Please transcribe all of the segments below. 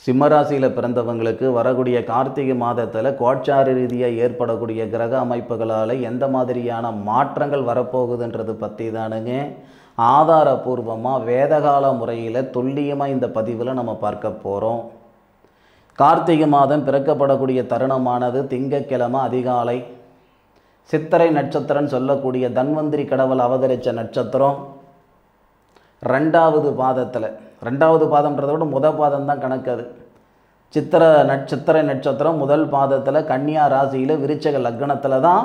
சிம்மராசியில் பிறந்தவங்களுக்கு வரக்கூடிய கார்த்திகை மாதத்தில் கோட்சார ரீதியாக ஏற்படக்கூடிய கிரக அமைப்புகளால் எந்த மாதிரியான மாற்றங்கள் வரப்போகுதுன்றது பற்றி தானுங்க ஆதாரபூர்வமாக வேதகால முறையில் துல்லியமாக இந்த பதிவில் நம்ம பார்க்க போகிறோம். கார்த்திகை மாதம் பிறக்கப்படக்கூடிய தருணமானது திங்கட்கிழமை அதிகாலை சித்திரை நட்சத்திரம்னு சொல்லக்கூடிய தன்வந்திரி கடவுள் அவதரித்த நட்சத்திரம் ரெண்டாவது பாதத்தில், ரெண்டாவது பாதம்ன்றதை விட முதல் பாதம் தான் கணக்கு. அது சித்திரை நட்சத்திரம் முதல் பாதத்தில் கன்னியா ராசியில் விருச்சக லக்னத்தில் தான்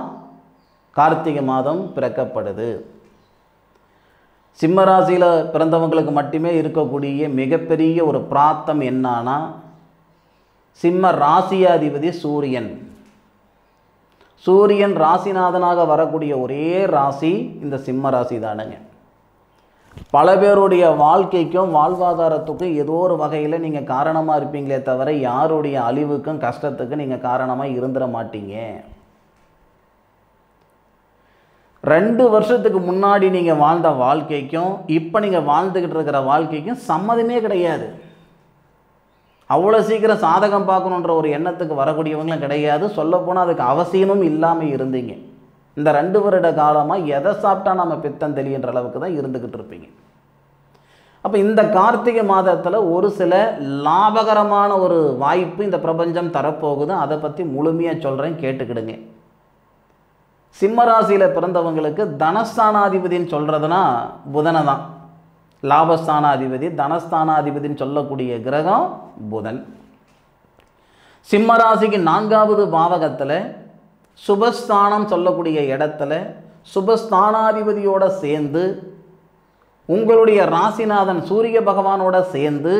கார்த்திகை மாதம் பிறக்கப்படுது. சிம்ம ராசியில் பிறந்தவங்களுக்கு மட்டுமே இருக்கக்கூடிய மிகப்பெரிய ஒரு பிராப்தம் என்னன்னா, சிம்ம ராசியாதிபதி சூரியன். சூரியன் ராசிநாதனாக வரக்கூடிய ஒரே ராசி இந்த சிம்ம ராசி தானுங்க. பல பேருடைய வாழ்க்கைக்கும் வாழ்வாதாரத்துக்கும் ஏதோ ஒரு வகையில் நீங்கள் காரணமாக இருப்பீங்களே தவிர யாருடைய அழிவுக்கும் கஷ்டத்துக்கும் நீங்கள் காரணமாக இருந்துட மாட்டீங்க. 2 வருஷத்துக்கு முன்னாடி நீங்கள் வாழ்ந்த வாழ்க்கைக்கும் இப்போ நீங்கள் வாழ்ந்துக்கிட்டு இருக்கிற வாழ்க்கைக்கும் சம்மதமே கிடையாது. அவ்வளோ சீக்கிரம் சாதகம் பார்க்கணுன்ற ஒரு எண்ணத்துக்கு வரக்கூடியவங்களும் கிடையாது. சொல்லப்போனால் அதுக்கு அவசியமும் இல்லாமல் இருந்தீங்க. இந்த 2 வருட காலமாக எதை சாப்பிட்டா நம்ம பித்தம் தெளிகின்ற அளவுக்கு தான் இருந்துக்கிட்டு இருப்பீங்க. அப்போ இந்த கார்த்திகை மாதத்தில் ஒரு சில லாபகரமான ஒரு வாய்ப்பு இந்த பிரபஞ்சம் தரப்போகுது. அதை பற்றி முழுமையாக சொல்கிறேன், கேட்டுக்கிடுங்க. சிம்மராசியில் பிறந்தவங்களுக்கு தனஸ்தானாதிபதின்னு சொல்கிறதுனா புதனை தான். லாபஸ்தானாதிபதி தனஸ்தானாதிபதின்னு சொல்லக்கூடிய கிரகம் புதன். சிம்மராசிக்கு 4வது பாவகத்தில் சுபஸ்தானம் சொல்லக்கூடிய இடத்துல சுபஸ்தானாதிபதியோடு சேர்ந்து உங்களுடைய ராசிநாதன் சூரிய பகவானோட சேர்ந்து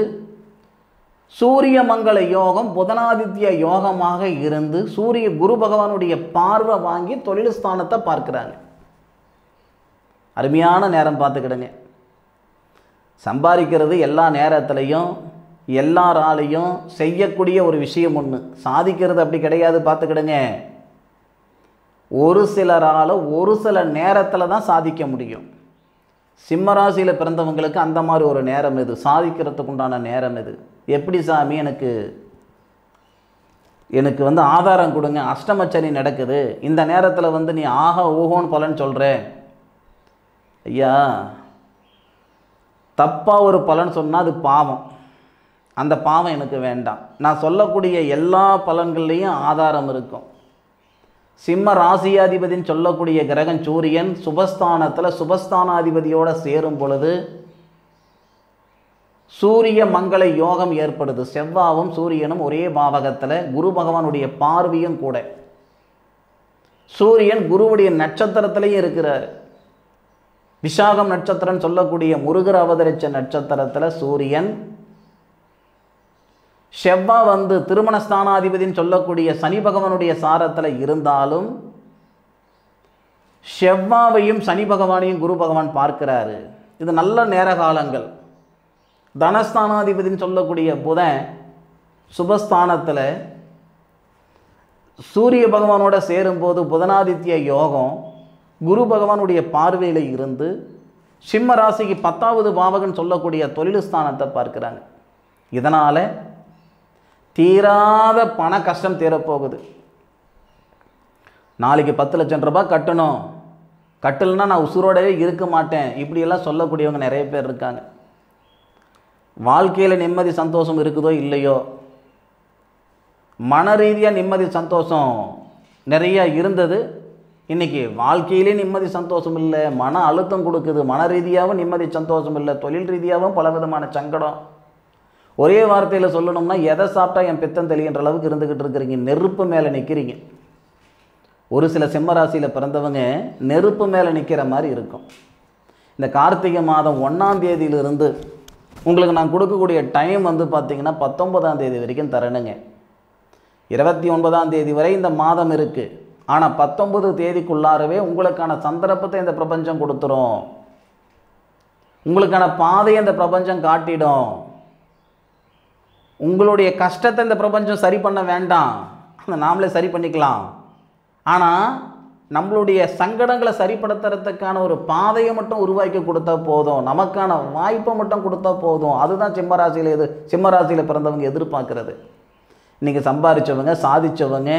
சூரிய மங்கள யோகம் புதனாதித்ய யோகமாக இருந்து சூரிய குரு பகவானுடைய பார்வை வாங்கி தொழில் ஸ்தானத்தை பார்க்குறாங்க. அருமையான நேரம் பார்த்துக்கிடுங்க. சம்பாதிக்கிறது எல்லா நேரத்துலையும் எல்லாராலையும் செய்யக்கூடிய ஒரு விஷயம் ஒன்று. சாதிக்கிறது அப்படி கிடையாது, பார்த்துக்கிடுங்க. ஒரு சிலரால் ஒரு சில நேரத்தில் தான் சாதிக்க முடியும். சிம்மராசியில் பிறந்தவங்களுக்கு அந்த மாதிரி ஒரு நேரம் இது, சாதிக்கிறதுக்கு உண்டான நேரம் இது. எப்படி சாமி, எனக்கு ஆதாரம் கொடுங்க, அஷ்டமச்சனி நடக்குது, இந்த நேரத்தில் நீ ஆக ஊகோன்னு பலன் சொல்கிற. ஐயா, தப்பாக ஒரு பலன் சொன்னால் அது பாவம். அந்த பாவம் எனக்கு வேண்டாம். நான் சொல்லக்கூடிய எல்லா பலன்கள்லேயும் ஆதாரம் இருக்கும். சிம்ம ராசியாதிபதின்னு சொல்லக்கூடிய கிரகம் சூரியன் சுபஸ்தானத்தில் சுபஸ்தானாதிபதியோடு சேரும் பொழுது சூரிய மங்கள யோகம் ஏற்படுது. செவ்வாவும் சூரியனும் ஒரே பாவகத்தில், குரு பகவானுடைய பார்வையும் கூட. சூரியன் குருவுடைய நட்சத்திரத்திலையும் இருக்கிறார். விசாகம் நட்சத்திரம் சொல்லக்கூடிய முருகர் அவதரித்த நட்சத்திரத்தில் சூரியன். செவ்வாய் திருமணஸ்தானாதிபதின்னு சொல்லக்கூடிய சனி பகவானுடைய சாரத்தில் இருந்தாலும் செவ்வாவையும் சனி பகவானையும் குரு பகவான் பார்க்கிறாரு. இது நல்ல நேர காலங்கள். தனஸ்தானாதிபதின்னு சொல்லக்கூடிய புதன் சுபஸ்தானத்தில் சூரிய பகவானோட சேரும்போது புதனாதித்ய யோகம் குரு பகவானுடைய பார்வையில் இருந்து சிம்ம ராசிக்கு 10வது பாவகன் சொல்லக்கூடிய தொழில் ஸ்தானத்தை பார்க்குறாங்க. இதனால் தீராத பண கஷ்டம் தீரப்போகுது. நாளைக்கு 10 லட்சம் ரூபாய் கட்டணும், கட்டலைன்னா நான் உசுரோடவே இருக்க மாட்டேன், இப்படியெல்லாம் சொல்லக்கூடியவங்க நிறைய பேர் இருக்காங்க. வாழ்க்கையில் நிம்மதி சந்தோஷம் இருக்குதோ இல்லையோ, மன ரீதியாக நிம்மதி சந்தோஷம் நிறையா இருந்தது. இன்றைக்கி வாழ்க்கையிலே நிம்மதி சந்தோஷம் இல்லை, மன அழுத்தம் கொடுக்குது. மன ரீதியாகவும் நிம்மதி சந்தோஷம் இல்லை, தொழில் ரீதியாகவும் பலவிதமான சங்கடம். ஒரே வார்த்தையில் சொல்லணும்னா எதை சாப்பிட்டா என் பித்தம் தெளிகின்ற அளவுக்கு இருந்துக்கிட்டு இருக்கிறீங்க. நெருப்பு மேலே நிற்கிறீங்க. ஒரு சில சிம்மராசியில் பிறந்தவங்க நெருப்பு மேலே நிற்கிற மாதிரி இருக்கும். இந்த கார்த்திகை மாதம் 1ஆம் தேதியிலிருந்து உங்களுக்கு நான் கொடுக்கக்கூடிய டைம் பார்த்திங்கன்னா 19ஆம் தேதி வரைக்கும் தரணுங்க. 29ஆம் தேதி வரை இந்த மாதம் இருக்குது. ஆனால் 19 தேதிக்குள்ளாரவே உங்களுக்கான சந்தர்ப்பத்தை இந்த பிரபஞ்சம் கொடுத்துரும். உங்களுக்கான பாதையை இந்த பிரபஞ்சம் காட்டிடும். உங்களுடைய கஷ்டத்தை இந்த பிரபஞ்சம் சரி பண்ண வேண்டாம், அதை நாமளே சரி பண்ணிக்கலாம். ஆனால் நம்மளுடைய சங்கடங்களை சரிப்படுத்துறதுக்கான ஒரு பாதையை மட்டும் உருவாக்கி கொடுத்தா போதும், நமக்கான வாய்ப்பை மட்டும் கொடுத்தா போதும். அதுதான் சிம்மராசியில் பிறந்தவங்க எதிர்பார்க்கறது. இன்றைக்கி சம்பாதிச்சவங்க, சாதிச்சவங்க,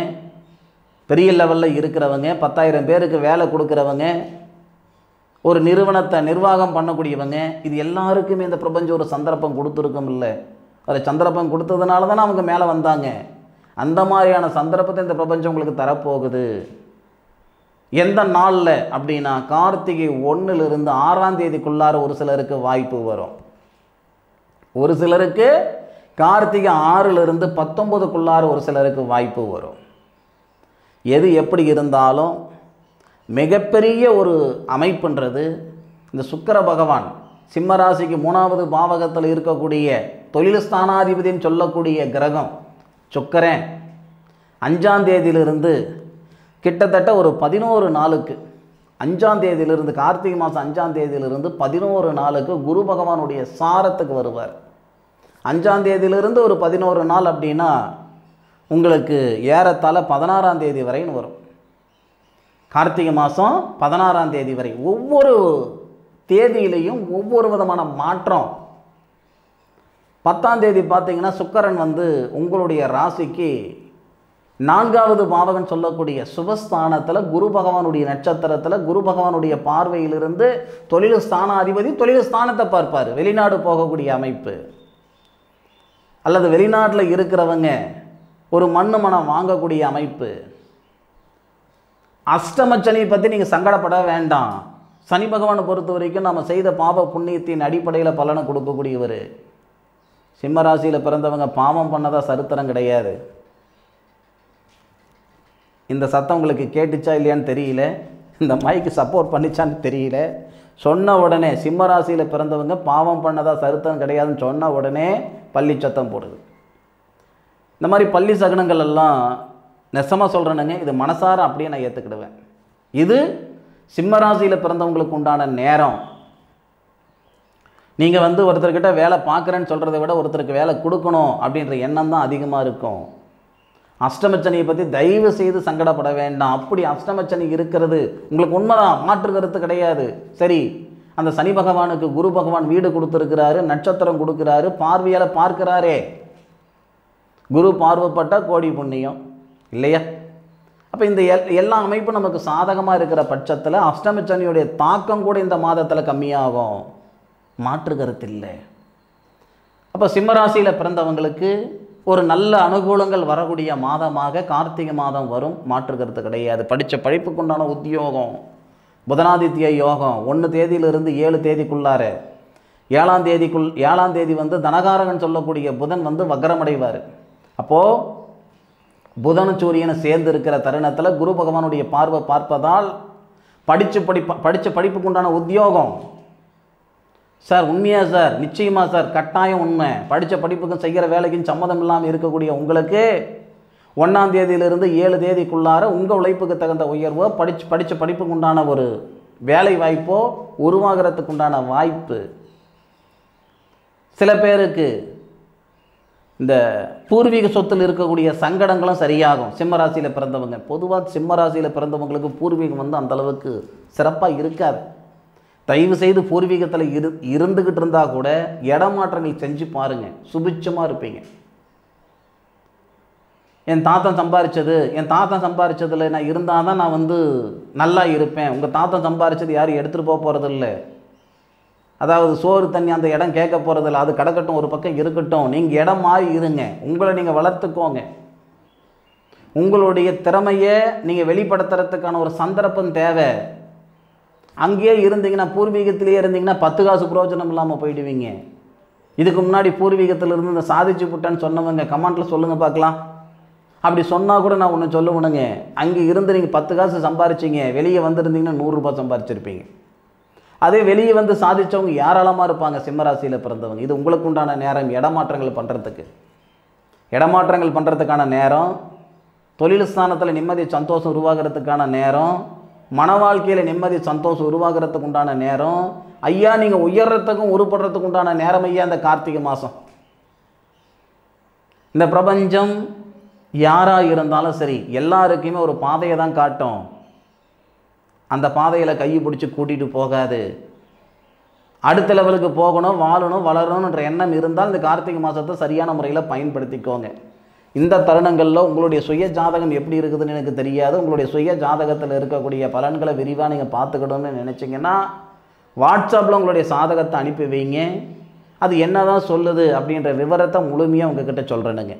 பெரிய லெவலில் இருக்கிறவங்க, 10,000 பேருக்கு வேலை கொடுக்குறவங்க, ஒரு நிறுவனத்தை நிர்வாகம் பண்ணக்கூடியவங்க, இது எல்லாருக்குமே இந்த பிரபஞ்சம் ஒரு சந்தர்ப்பம் கொடுத்துருக்கும். இல்லை, ஒரு சந்தர்ப்பம் கொடுத்ததுனால தானே அவங்க மேலே வந்தாங்க. அந்த மாதிரியான சந்தர்ப்பத்தை இந்த பிரபஞ்சம் உங்களுக்கு தரப்போகுது. எந்த நாளில் அப்படின்னா கார்த்திகை 1லிருந்து 6ஆம் தேதிக்குள்ளார ஒரு சிலருக்கு வாய்ப்பு வரும். ஒரு சிலருக்கு கார்த்திகை 6லிருந்து 19க்குள்ளார ஒரு சிலருக்கு வாய்ப்பு வரும். எது எப்படி இருந்தாலும் மிகப்பெரிய ஒரு அமைப்புன்றது இந்த சுக்கிர பகவான் சிம்மராசிக்கு 3வது பாவகத்தில் இருக்கக்கூடிய தொழில் ஸ்தானாதிபதின்னு சொல்லக்கூடிய கிரகம் சுக்கிரன் 5ஆம் தேதியிலிருந்து கிட்டத்தட்ட ஒரு 11 நாளுக்கு, 5ஆம் தேதியிலிருந்து கார்த்திகை மாதம் 5ஆம் தேதியிலிருந்து 11 நாளுக்கு குரு பகவானுடைய சாரத்துக்கு வருவார். 5ஆம் தேதியிலிருந்து ஒரு 11 நாள் அப்படின்னா உங்களுக்கு ஏறத்தாழ 16ஆம் தேதி வரைன்னு வரும். கார்த்திகை மாதம் 16ஆம் தேதி வரை ஒவ்வொரு தேதியிலையும் ஒவ்வொரு விதமான மாற்றம். 10ஆம் தேதி பார்த்தீங்கன்னா சுக்கிரன் உங்களுடைய ராசிக்கு 4வது பாவகம் சொல்லக்கூடிய சுபஸ்தானத்தில் குரு பகவானுடைய நட்சத்திரத்தில் குரு பகவானுடைய பார்வையிலிருந்து தொழில் ஸ்தானாதிபதி தொழில் ஸ்தானத்தை பார்ப்பார். வெளிநாடு போகக்கூடிய அமைப்பு அல்லது வெளிநாட்டில் இருக்கிறவங்க ஒரு மனம் வாங்கக்கூடிய அமைப்பு. அஷ்டமச்சனியை பற்றி நீங்கள் சங்கடப்பட வேண்டாம். சனி பகவானை பொறுத்த வரைக்கும் நம்ம செய்த பாவ புண்ணியத்தின் அடிப்படையில் பலனை கொடுக்கக்கூடியவர். சிம்மராசியில் பிறந்தவங்க பாவம் பண்ணதா சரித்திரம் கிடையாது. இந்த சத்தம் உங்களுக்கு கேட்டுச்சா இல்லையான்னு தெரியல, இந்த மைக்கு சப்போர்ட் பண்ணிச்சான்னு தெரியல. சொன்ன உடனே சிம்மராசியில் பிறந்தவங்க பாவம் பண்ணதா சரித்திரம் கிடையாதுன்னு சொன்ன உடனே பள்ளி சத்தம் போடுது. இந்த மாதிரி பள்ளி சகுனங்கள் எல்லாம் நெசமாக சொல்கிறேனுங்க, இது மனசார அப்படியே நான் ஏற்றுக்கிடுவேன். இது சிம்மராசியில் பிறந்தவங்களுக்கு உண்டான நேரம். நீங்கள் ஒருத்தர்கிட்ட வேலை பார்க்குறேன்னு சொல்கிறத விட ஒருத்தருக்கு வேலை கொடுக்கணும் அப்படின்ற எண்ணம் தான் அதிகமாக இருக்கும். அஷ்டமச்சனியை பற்றி தயவு செய்து சங்கடப்பட வேண்டாம். அப்படி அஷ்டமச்சனி இருக்கிறது உங்களுக்கு உண்மைதான், மாற்று கருத்து கிடையாது. சரி, அந்த சனி பகவானுக்கு குரு பகவான் வீடு கொடுத்துருக்கிறாரு, நட்சத்திரம் கொடுக்குறாரு, பார்வையால் பார்க்குறாரே. குரு பார்வைப்பட்ட கோடி புண்ணியம் இல்லையா? அப்போ இந்த எல்லா அமைப்பும் நமக்கு சாதகமாக இருக்கிற பட்சத்தில் அஷ்டமச்சனியுடைய தாக்கம் கூட இந்த மாதத்தில் கம்மியாகும், மாற்று கருத்து இல்லை. அப்போ சிம்மராசியில் பிறந்தவங்களுக்கு ஒரு நல்ல அனுகூலங்கள் வரக்கூடிய மாதமாக கார்த்திகை மாதம் வரும், மாற்று கருத்து கிடையாது. படித்த படிப்புக்குண்டான உத்தியோகம், புதனாதித்ய யோகம் 1 தேதியிலிருந்து 7 தேதிக்குள்ளார 7ஆம் தேதி தனகாரகன் சொல்லக்கூடிய புதன் வக்ரமடைவார். அப்போது புதன் சூரியனை சேர்ந்து இருக்கிற தருணத்தில் குரு பகவானுடைய பார்வை பார்ப்பதால் படித்த படிப்புக்குண்டான உத்தியோகம். சார் உண்மையா சார்? நிச்சயமாக சார், கட்டாயம் உண்மை. படித்த படிப்புக்கும் செய்கிற வேலைக்கும் சம்மதம் இல்லாமல் இருக்கக்கூடிய உங்களுக்கு 1ஆம் தேதியிலிருந்து 7 தேதிக்குள்ளார உங்கள் உழைப்புக்கு தகுந்த உயர்வோ படித்த படிப்புக்கு உண்டான ஒரு வேலை வாய்ப்போ உருவாகிறதுக்கு உண்டான வாய்ப்பு. சில பேருக்கு இந்த பூர்வீக சொத்தில் இருக்கக்கூடிய சங்கடங்களும் சரியாகும். சிம்மராசியில் பிறந்தவங்க பொதுவாக சிம்மராசியில் பிறந்தவங்களுக்கு பூர்வீகம் அந்தளவுக்கு சிறப்பாக இருக்காது. தயவு செய்து பூர்வீகத்தில் இருந்துக்கிட்டு இருந்தால் கூட இடமாற்றங்கள் செஞ்சு பாருங்கள், சுபிட்சமாக இருப்பீங்க. என் தாத்தன் சம்பாரிச்சதில் நான் இருந்தால் தான் நான் நல்லா இருப்பேன். உங்கள் தாத்தன் சம்பாரிச்சது யாரும் எடுத்துகிட்டு போக போகிறதில்ல. அதாவது சோறு தண்ணி அந்த இடம் கேட்க போகிறதில்ல, அது கிடக்கட்டும், ஒரு பக்கம் இருக்கட்டும். நீங்கள் இடம் மாறி இருங்க, உங்களை நீங்கள் வளர்த்துக்கோங்க. உங்களுடைய திறமையை நீங்கள் வெளிப்படுத்துறதுக்கான ஒரு சந்தர்ப்பம் தேவை. அங்கேயே இருந்தீங்கன்னா, பூர்வீகத்திலேயே இருந்தீங்கன்னா 10 காசு பிரயோஜனம் இல்லாமல் போயிடுவீங்க. இதுக்கு முன்னாடி பூர்வீகத்திலிருந்து இந்த சாதிச்சு புட்டான்னு சொன்னவங்க கமெண்ட்டில் சொல்லுங்கள் பார்க்கலாம். அப்படி சொன்னால் கூட நான் ஒன்று சொல்லுவேனுங்க, அங்கே இருந்து நீங்கள் 10 காசு சம்பாரிச்சிங்க, வெளியே வந்திருந்தீங்கன்னா 100 ரூபாய் சம்பாரிச்சிருப்பீங்க. அதே வெளியே சாதித்தவங்க யாராலமாக இருப்பாங்க? சிம்மராசியில் பிறந்தவங்க. இது உங்களுக்கு உண்டான நேரம் இடமாற்றங்கள் பண்ணுறதுக்கான நேரம், தொழில் ஸ்தானத்தில் நிம்மதி சந்தோஷம் உருவாகிறதுக்கான நேரம், மன வாழ்க்கையில் நிம்மதி சந்தோஷம் உருவாகிறதுக்கு உண்டான நேரம். ஐயா, நீங்கள் உயர்றதுக்கும் உருப்படுறதுக்கு உண்டான நேரம் ஐயா இந்த கார்த்திகை மாதம். இந்த பிரபஞ்சம் யாராக இருந்தாலும் சரி எல்லாருக்குமே ஒரு பாதையை தான் காட்டும். அந்த பாதையில் கையை பிடிச்சி கூட்டிகிட்டு போகாது. அடுத்த லெவலுக்கு போகணும், வாழணும், வளரணுன்ற எண்ணம் இருந்தால் இந்த கார்த்திகை மாதத்தை சரியான முறையில் பயன்படுத்திக்கோங்க. இந்த தருணங்களில் உங்களுடைய சுய ஜாதகம் எப்படி இருக்குதுன்னு எனக்கு தெரியாது. உங்களுடைய சுய ஜாதகத்தில் இருக்கக்கூடிய பலன்களை விரிவாக நீங்கள் பார்த்துக்கணும்னு நினச்சிங்கன்னா வாட்ஸ்அப்பில் உங்களுடைய சாதகத்தை அனுப்பி வைங்க. அது என்ன தான் சொல்லுது அப்படின்ற விவரத்தை முழுமையாக உங்ககிட்ட சொல்கிறேனுங்க.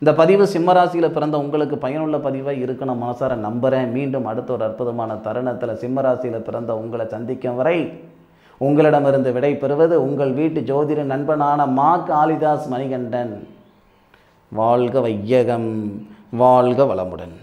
இந்த பதிவு சிம்மராசியில் பிறந்த உங்களுக்கு பயனுள்ள பதிவாக இருக்குன்னு மனசார நம்புகிறேன். மீண்டும் அடுத்த ஒரு அற்புதமான தருணத்தில் சிம்மராசியில் பிறந்த உங்களை சந்திக்கும் வரை உங்களிடமிருந்து விடை பெறுவது உங்கள் வீட்டு ஜோதிட நண்பனான மா காளிதாஸ் மணிகண்டன். வாழ்க வையகம், வாழ்க வளமுடன்.